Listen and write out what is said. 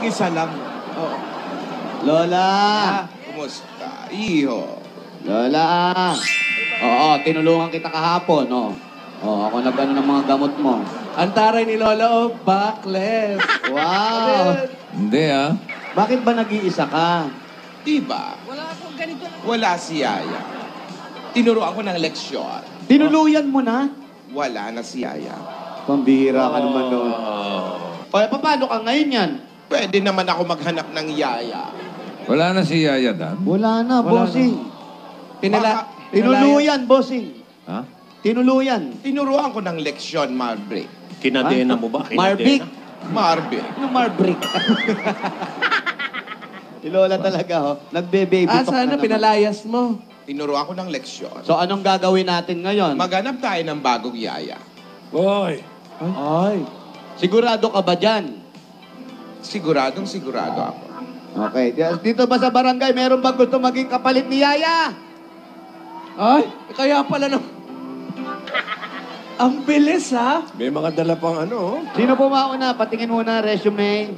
Isa lang. Oo. Lola! Kumusta? Iho. Lola! Oo, tinulungan kita kahapon, oh. Oh, ako nag-ano ng mga gamot mo. Ang taray ni Lola, backless. Wow! Hindi Bakit ba nag-iisa ka? Diba? Wala si Yaya. Tinuro ako ng leksyon. Tinuluyan mo na? Wala na si Yaya. Pambihira ka naman doon. Paano ka ngayon yan? Pwede naman ako maghanap ng Yaya. Wala na si Yaya Dan. Wala na, Wala bossing. Tinuluyan. Tinuluyan, bossing. Ha? Tinuluyan. Tinuruan ko ng leksyon, Marbrick. Kinadena mo ba? Marvick? Marbrick. Ano Marbrick? Si Lola talaga, oh. Nagbe-baby talk Sana na naman. pinalayas mo. Tinuruan ko ng leksyon. So, anong gagawin natin ngayon? Maghanap tayo ng bagong Yaya. Boy! Ay. Sigurado ka ba dyan? Siguradong sigurado ako. Okay. Dito ba sa barangay, meron ba gusto maging kapalit ni Yaya? Ay, kaya pala no. Ang bilis, ha? May mga dala pang ano, oh. Sino po mauna? Patingin muna resume.